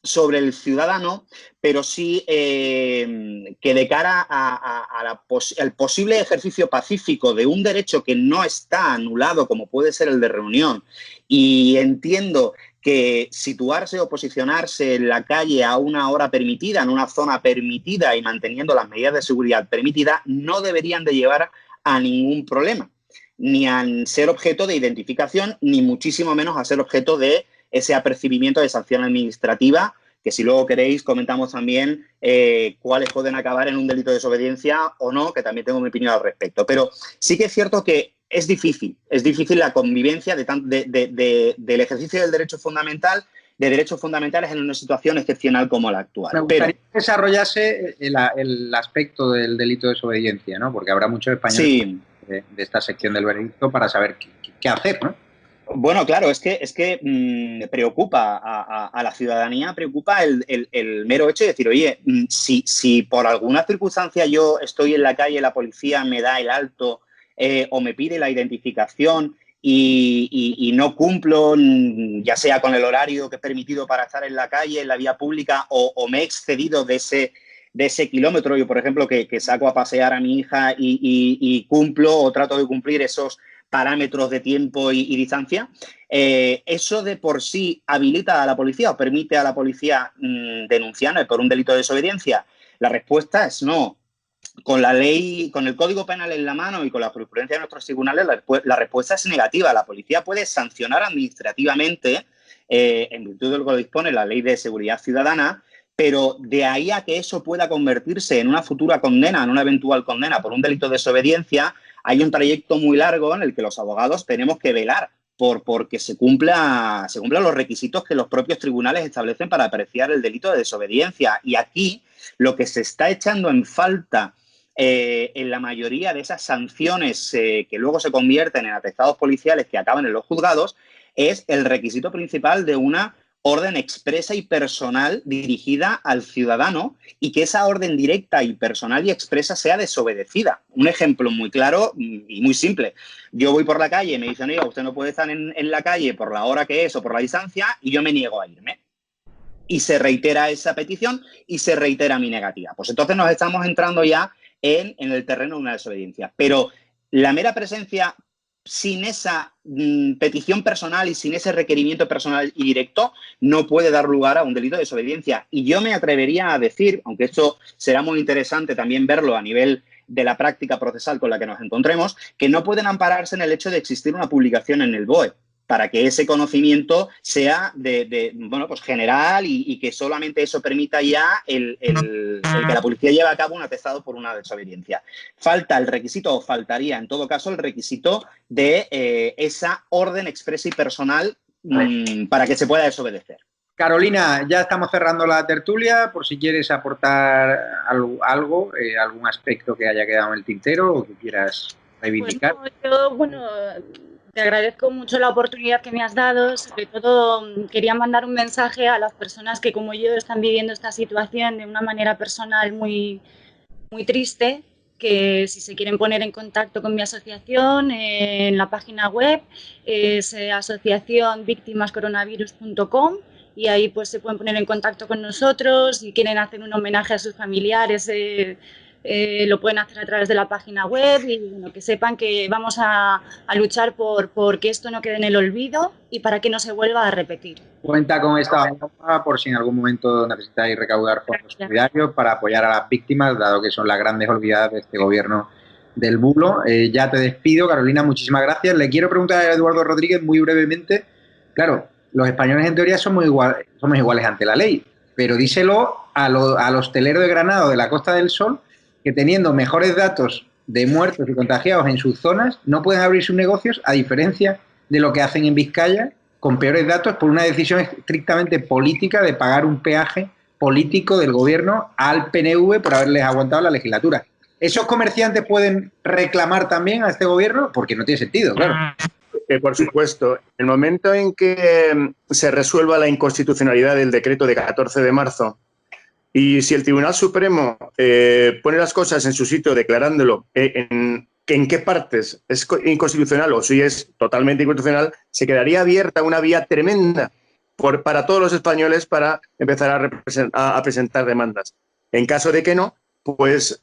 sobre el ciudadano, pero sí que de cara al posible ejercicio pacífico de un derecho que no está anulado, como puede ser el de reunión, y entiendo que situarse o posicionarse en la calle a una hora permitida, en una zona permitida y manteniendo las medidas de seguridad permitidas, no deberían de llevar a ningún problema, ni a ser objeto de identificación, ni muchísimo menos a ser objeto de ese apercibimiento de sanción administrativa, que si luego queréis comentamos también cuáles pueden acabar en un delito de desobediencia o no, que también tengo mi opinión al respecto. Pero sí que es cierto que es difícil la convivencia del ejercicio del derecho fundamental, de derechos fundamentales en una situación excepcional como la actual. Me gustaría que desarrollase el aspecto del delito de desobediencia, ¿no? Porque habrá muchos españoles sí. de esta sección del veredicto para saber qué hacer, ¿no? Bueno, claro, es que preocupa a la ciudadanía, preocupa el mero hecho de decir, oye, si por alguna circunstancia yo estoy en la calle, la policía me da el alto o me pide la identificación y no cumplo, ya sea con el horario que es permitido para estar en la calle, en la vía pública, o me he excedido de ese kilómetro, yo por ejemplo que saco a pasear a mi hija y cumplo o trato de cumplir esos parámetros de tiempo y distancia, eso de por sí habilita a la policía o permite a la policía denunciarme por un delito de desobediencia. La respuesta es no. Con la ley, con el Código Penal en la mano y con la jurisprudencia de nuestros tribunales, la respuesta es negativa. La policía puede sancionar administrativamente, en virtud de lo que dispone la Ley de Seguridad Ciudadana, pero de ahí a que eso pueda convertirse en una futura condena, en una eventual condena por un delito de desobediencia, hay un trayecto muy largo en el que los abogados tenemos que velar porque se cumplan los requisitos que los propios tribunales establecen para apreciar el delito de desobediencia. Y aquí lo que se está echando en falta en la mayoría de esas sanciones que luego se convierten en atestados policiales que acaban en los juzgados es el requisito principal de una orden expresa y personal dirigida al ciudadano y que esa orden directa y personal y expresa sea desobedecida. Un ejemplo muy claro y muy simple. Yo voy por la calle y me dicen, oiga, usted no puede estar en la calle por la hora que es o por la distancia, y yo me niego a irme. Y se reitera esa petición y se reitera mi negativa. Pues entonces nos estamos entrando ya en el terreno de una desobediencia. Pero la mera presencia sin esa petición personal y sin ese requerimiento personal y directo no puede dar lugar a un delito de desobediencia. Y yo me atrevería a decir, aunque esto será muy interesante también verlo a nivel de la práctica procesal con la que nos encontremos, que no pueden ampararse en el hecho de existir una publicación en el BOE, para que ese conocimiento sea pues general y que solamente eso permita ya el que la policía lleve a cabo un atestado por una desobediencia. Falta el requisito, o faltaría en todo caso el requisito de esa orden expresa y personal para que se pueda desobedecer. Carolina, ya estamos cerrando la tertulia, por si quieres aportar algo, algún aspecto que haya quedado en el tintero o que quieras reivindicar. Pues no, yo, te agradezco mucho la oportunidad que me has dado. Sobre todo, quería mandar un mensaje a las personas que, como yo, están viviendo esta situación de una manera personal muy, muy triste, que si se quieren poner en contacto con mi asociación, en la página web es asociacionvictimascoronavirus.com, y ahí pues se pueden poner en contacto con nosotros. Si quieren hacer un homenaje a sus familiares, lo pueden hacer a través de la página web, y bueno, que sepan que vamos a luchar por que esto no quede en el olvido y para que no se vuelva a repetir. Cuenta con esta bomba por si en algún momento necesitáis recaudar fondos solidarios para apoyar a las víctimas, dado que son las grandes olvidadas de este gobierno del bulo. Ya te despido, Carolina, muchísimas gracias. Le quiero preguntar a Eduardo Rodríguez muy brevemente. Claro, los españoles en teoría somos iguales ante la ley, pero díselo al hostelero de Granada o de la Costa del Sol, que teniendo mejores datos de muertos y contagiados en sus zonas, no pueden abrir sus negocios, a diferencia de lo que hacen en Vizcaya, con peores datos, por una decisión estrictamente política de pagar un peaje político del gobierno al PNV por haberles aguantado la legislatura. ¿Esos comerciantes pueden reclamar también a este gobierno? Porque no tiene sentido, claro. Por supuesto. El momento en que se resuelva la inconstitucionalidad del decreto de 14 de marzo, y si el Tribunal Supremo pone las cosas en su sitio declarándolo en qué partes es inconstitucional o si es totalmente inconstitucional, se quedaría abierta una vía tremenda para todos los españoles para empezar a presentar demandas. En caso de que no, pues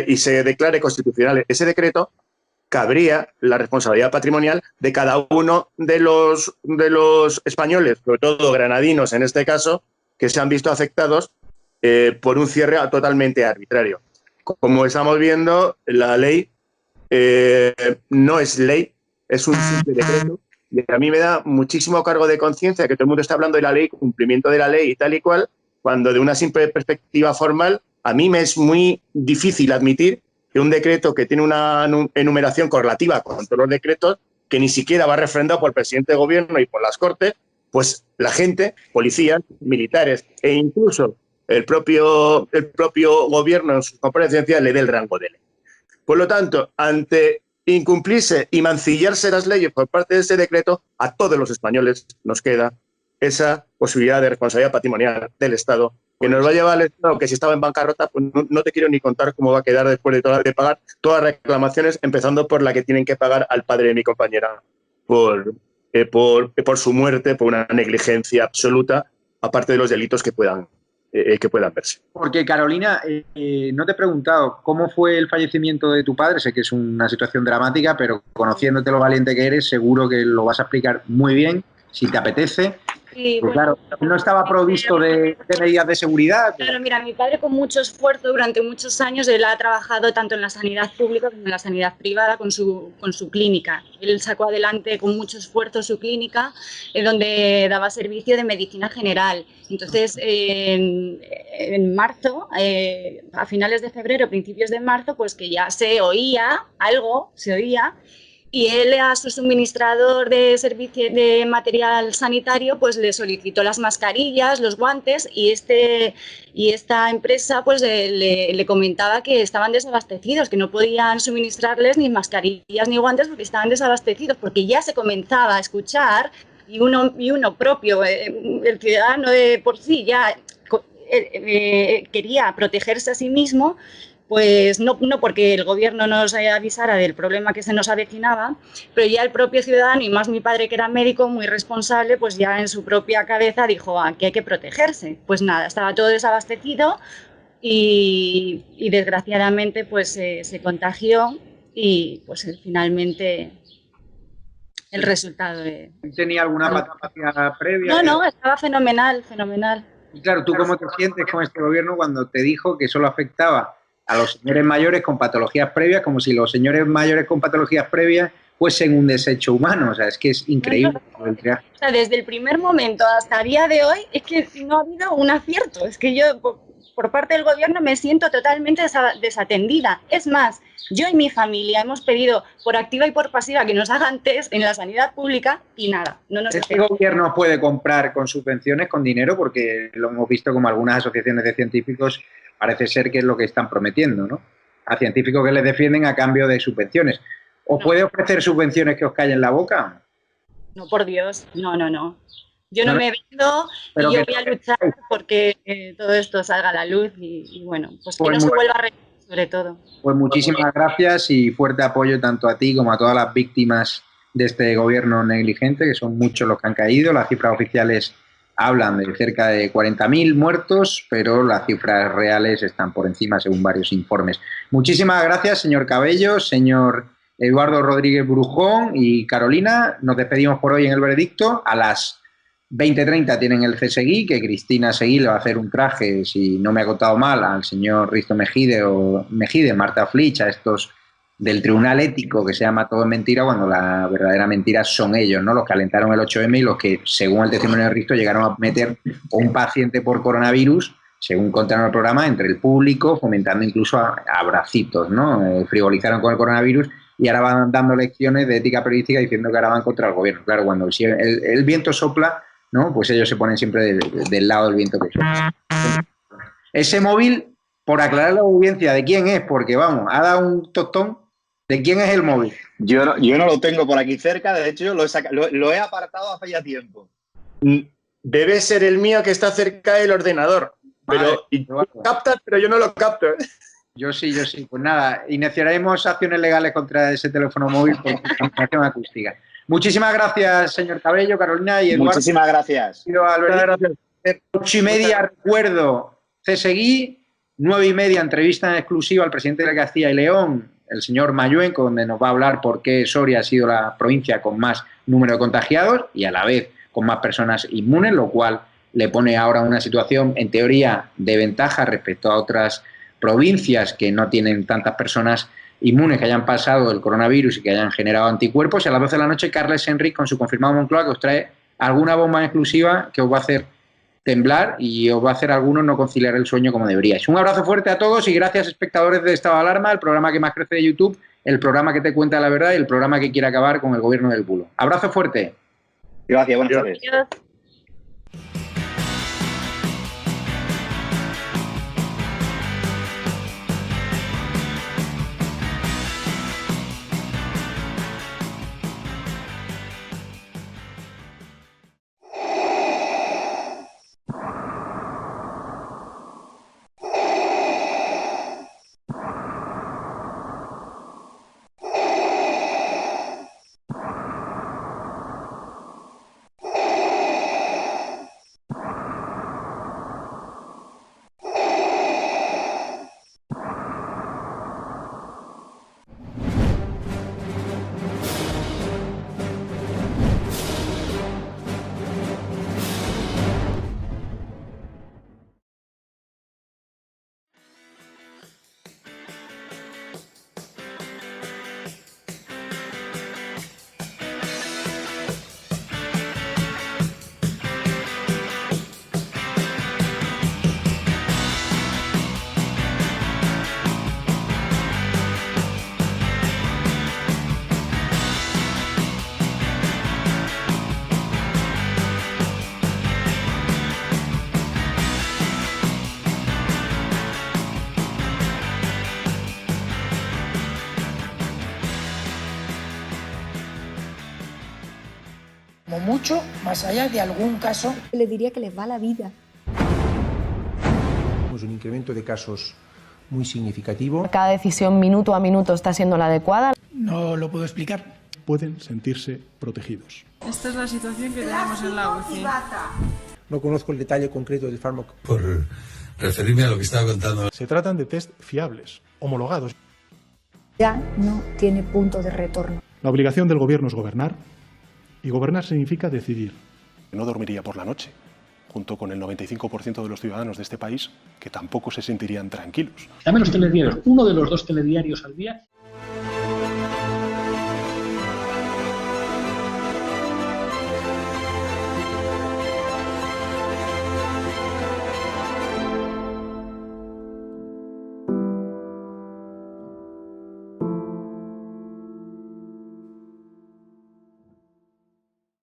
y se declare constitucional ese decreto, cabría la responsabilidad patrimonial de cada uno de los españoles, sobre todo granadinos en este caso, que se han visto afectados por un cierre totalmente arbitrario. Como estamos viendo, la ley no es ley, es un simple decreto. Y a mí me da muchísimo cargo de conciencia que todo el mundo está hablando de la ley, cumplimiento de la ley y tal y cual, cuando de una simple perspectiva formal, a mí me es muy difícil admitir que un decreto que tiene una enumeración correlativa con todos los decretos, que ni siquiera va refrendado por el presidente de gobierno y por las Cortes, pues la gente, policías, militares e incluso el propio gobierno en sus comparecencias le dé el rango de ley. Por lo tanto, ante incumplirse y mancillarse las leyes por parte de ese decreto, a todos los españoles nos queda esa posibilidad de responsabilidad patrimonial del Estado, que nos va a llevar al Estado, que si estaba en bancarrota, pues no te quiero ni contar cómo va a quedar después de pagar todas las reclamaciones, empezando por la que tienen que pagar al padre de mi compañera por su muerte, por una negligencia absoluta, aparte de los delitos que puedan verse. Porque, Carolina, no te he preguntado cómo fue el fallecimiento de tu padre. Sé que es una situación dramática, pero conociéndote lo valiente que eres, seguro que lo vas a explicar muy bien, si te apetece. Sí, pues bueno, claro, no estaba provisto de medidas de seguridad. Claro, mira, mi padre con mucho esfuerzo durante muchos años, él ha trabajado tanto en la sanidad pública como en la sanidad privada con su clínica. Él sacó adelante con mucho esfuerzo su clínica, donde daba servicio de medicina general. Entonces, en marzo, a finales de febrero, principios de marzo, pues que ya se oía, y él a su suministrador de servicio de material sanitario pues le solicitó las mascarillas, los guantes, y esta empresa pues le comentaba que estaban desabastecidos, que no podían suministrarles ni mascarillas ni guantes porque estaban desabastecidos, porque ya se comenzaba a escuchar y uno propio, el ciudadano de por sí ya quería protegerse a sí mismo, pues no porque el gobierno nos avisara del problema que se nos avecinaba, pero ya el propio ciudadano, y más mi padre que era médico, muy responsable, pues ya en su propia cabeza dijo, aquí hay que protegerse. Pues nada, estaba todo desabastecido y desgraciadamente pues se contagió y pues finalmente el resultado de... ¿Tenía alguna patología previa? No, estaba fenomenal, fenomenal. Y claro, ¿tú cómo te sientes con este gobierno cuando te dijo que solo afectaba a los señores mayores con patologías previas, como si los señores mayores con patologías previas fuesen un desecho humano? O sea, es que es increíble. O sea, desde el primer momento hasta el día de hoy es que no ha habido un acierto. Es que yo, por parte del gobierno, me siento totalmente desatendida. Es más, yo y mi familia hemos pedido por activa y por pasiva que nos hagan test en la sanidad pública y nada, no nos ¿Este gobierno puede comprar con subvenciones, con dinero? Porque lo hemos visto como algunas asociaciones de científicos parece ser que es lo que están prometiendo, ¿no? A científicos que les defienden a cambio de subvenciones. ¿O puede ofrecer subvenciones que os callen la boca? No, por Dios, no. Yo no me vendo y yo voy a luchar porque todo esto salga a la luz y bueno, pues que no se vuelva a repetir sobre todo. Pues muchísimas gracias y fuerte apoyo tanto a ti como a todas las víctimas de este gobierno negligente, que son muchos los que han caído. Las cifras oficiales hablan de cerca de 40.000 muertos, pero las cifras reales están por encima según varios informes. Muchísimas gracias, señor Cabello, señor Eduardo Rodríguez Brujón y Carolina. Nos despedimos por hoy en El Veredicto. A las 20:30 tienen el CSGI, que Cristina Seguí le va a hacer un traje, si no me ha contado mal, al señor Risto Mejide, Marta Flitsch, a estos del Tribunal Ético, que se llama Todo es Mentira, cuando la verdadera mentira son ellos, ¿no? Los que alentaron el 8M y los que, según el testimonio de Risto, llegaron a meter un paciente por coronavirus, según contaron el programa, entre el público, fomentando incluso abracitos, ¿no? Frivolizaron con el coronavirus y ahora van dando lecciones de ética periodística diciendo que ahora van contra el gobierno. Claro, cuando el viento sopla, ¿no? Pues ellos se ponen siempre del lado del viento que sopla. Ese móvil, por aclarar a la audiencia de quién es, porque vamos, ha dado un tostón. ¿De quién es el móvil? Yo no lo tengo por aquí cerca, de hecho lo he apartado hace ya tiempo. Debe ser el mío que está cerca del ordenador. Pero lo captas, pero yo no lo capto. Yo sí. Pues nada, iniciaremos acciones legales contra ese teléfono móvil por contaminación acústica. Muchísimas gracias, señor Cabello, Carolina y Eduardo. Muchísimas gracias. Gracias. 8:30, recuerdo, CSGI, 9:30, entrevista en exclusiva al presidente de Castilla y León, el señor Mayuenco, donde nos va a hablar por qué Soria ha sido la provincia con más número de contagiados y a la vez con más personas inmunes, lo cual le pone ahora una situación, en teoría, de ventaja respecto a otras provincias que no tienen tantas personas inmunes que hayan pasado el coronavirus y que hayan generado anticuerpos. Y a las 12 de la noche, Carles Enric, con su confirmado Moncloa, que os trae alguna bomba exclusiva que os va a hacer temblar y os va a hacer a algunos no conciliar el sueño como deberíais. Un abrazo fuerte a todos y gracias, espectadores de Estado de Alarma, el programa que más crece de YouTube, el programa que te cuenta la verdad y el programa que quiere acabar con el gobierno del bulo. Abrazo fuerte. Gracias, buenas tardes. Adiós. Como mucho, más allá de algún caso. Le diría que les va la vida. Tenemos un incremento de casos muy significativo. Cada decisión minuto a minuto está siendo la adecuada. No lo puedo explicar. Pueden sentirse protegidos. Esta es la situación que tenemos en la UCI. No conozco el detalle concreto del fármaco. Por referirme a lo que estaba contando. Se tratan de test fiables, homologados. Ya no tiene punto de retorno. La obligación del gobierno es gobernar, y gobernar significa decidir. No dormiría por la noche, junto con el 95% de los ciudadanos de este país, que tampoco se sentirían tranquilos. Dame los telediarios, uno de los 2 telediarios al día.